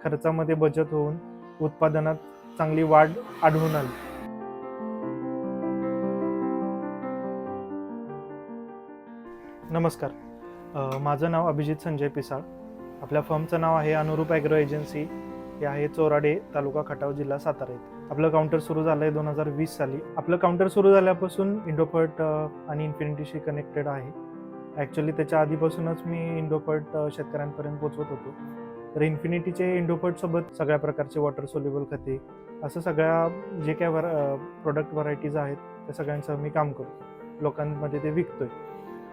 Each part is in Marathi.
खर्चामध्ये बचत होऊन उत्पादनात चांगली वाढ आढळून आली. नमस्कार, माझं नाव अभिजित संजय पिसाळ. आपल्या फर्मचं नाव आहे अनुरूप ॲग्रो एजन्सी. हे आहे चोराडे, तालुका खटाव, जिल्हा सातारा येथे. आपलं काउंटर सुरू झालं आहे 2020 साली. आपलं काउंटर सुरू झाल्यापासून इंडोफर्ट आणि इन्फिनिटीशी कनेक्टेड आहे. ॲक्च्युली त्याच्या आधीपासूनच मी इंडोफर्ट शेतकऱ्यांपर्यंत पोचवत होतो. तर इन्फिनिटीचे इंडोफर्टसोबत सगळ्या प्रकारचे वॉटर सोल्युबल खते, असं सगळ्या जे काय प्रोडक्ट व्हरायटीज आहेत त्या सगळ्यांचं मी काम करतो, लोकांमध्ये ते विकतोय.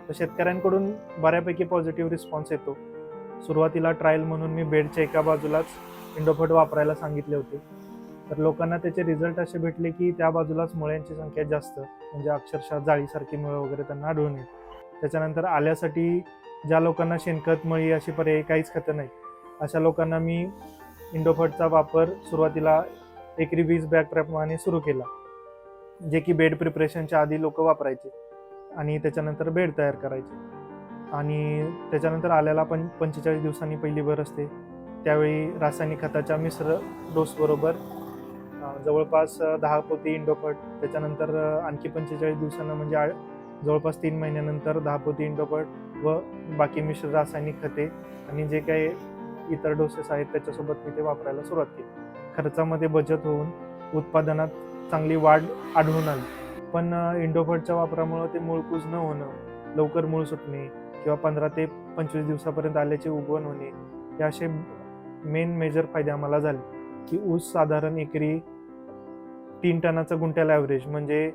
तर शेतकऱ्यांकडून बऱ्यापैकी पॉझिटिव्ह रिस्पॉन्स येतो. सुरुवातीला ट्रायल म्हणून मी बेडच्या एका बाजूलाच इंडोफर्ट वापरायला सांगितले होते. तर लोकांना त्याचे रिझल्ट असे भेटले की त्या बाजूलाच मुळ्यांची संख्या जास्त, म्हणजे अक्षरशः जाळीसारखी मुळं वगैरे त्यांना आढळून येत. त्याच्यानंतर आल्यासाठी ज्या लोकांना शेणखत, मळी अशी पर्यायी काहीच खतं नाही, अशा लोकांना मी इंडोफर्टचा वापर सुरुवातीला एकरी 20 बॅग प्रमाणे सुरू केला, जे की बेड प्रिपरेशनच्या आधी लोक वापरायचे आणि त्याच्यानंतर बेड तयार करायचे. आणि त्याच्यानंतर आल्याला 45 दिवसांनी पहिली भर असते. त्यावेळी रासायनिक खताच्या मिश्र डोसबरोबर जवळपास 10 पोती इंडोफर्ट, त्याच्यानंतर आणखी 45 दिवसांना म्हणजे जवळपास 3 महिन्यानंतर 10 पोती इंडोफर्ट व बाकी मिश्र रासायनिक खते आणि जे काही इतर डोसेस आहेत त्याच्यासोबत मी ते वापरायला सुरुवात केली. खर्चामध्ये बचत होऊन उत्पादनात चांगली वाढ आढळून आली. पण इंडोफर्टच्या वापरामुळं ते मूळकूज न होणं, लवकर मूळ सुटणे किंवा 15 ते 25 दिवसापर्यंत आल्याचे उगवण होणे, हे असे मेन मेजर फायदे आम्हाला झाले. की ऊस साधारण एकरी 3 टनाचा गुंठ्याला ॲव्हरेज, म्हणजे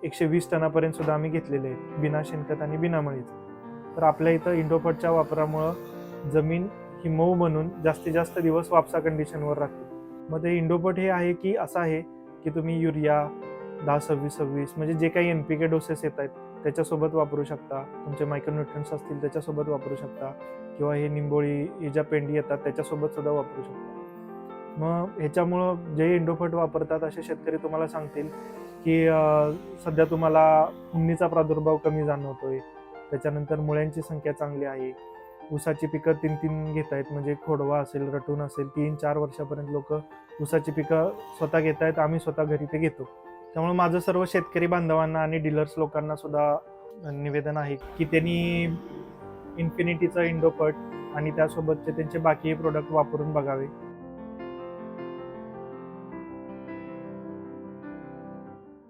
120 टनापर्यंत सुद्धा आम्ही घेतलेले आहेत, बिना शेणखत आणि बिना मळीचं. तर आपल्या इथं इंडोफर्टच्या वापरामुळं जमीन ही मऊ बनून जास्तीत जास्त दिवस वापसा कंडिशनवर राहते. मग ते इंडोफर्ट हे आहे की असं आहे की तुम्ही युरिया 10-26-26 म्हणजे जे काही NPK डोसेस येत आहेत त्याच्यासोबत वापरू शकता, तुमचे मायक्रोन्यूट्रन्स असतील त्याच्यासोबत वापरू शकता, किंवा हे निंबोळी, हे ज्या पेंडी येतात त्याच्यासोबत सुद्धा वापरू शकता. मग ह्याच्यामुळं जे इंडोफर्ट वापरतात असे शेतकरी तुम्हाला सांगतील की सध्या तुम्हाला उन्नीचा प्रादुर्भाव कमी जाणवतोय, त्याच्यानंतर मुळ्यांची संख्या चांगली आहे, ऊसाची पिकं 3 घेत आहेत, म्हणजे खोडवा असेल, रटून असेल, 3-4 वर्षापर्यंत लोक ऊसाची पिकं स्वतः घेत आहेत. आम्ही स्वतः घरी ते घेतो. त्यामुळे माझं सर्व शेतकरी बांधवांना आणि डीलर्स लोकांना सुद्धा निवेदन आहे की त्यांनी इन्फिनिटीचा इंडोफर्ट आणि त्यासोबतचे त्यांचे बाकीही प्रोडक्ट वापरून बघावे.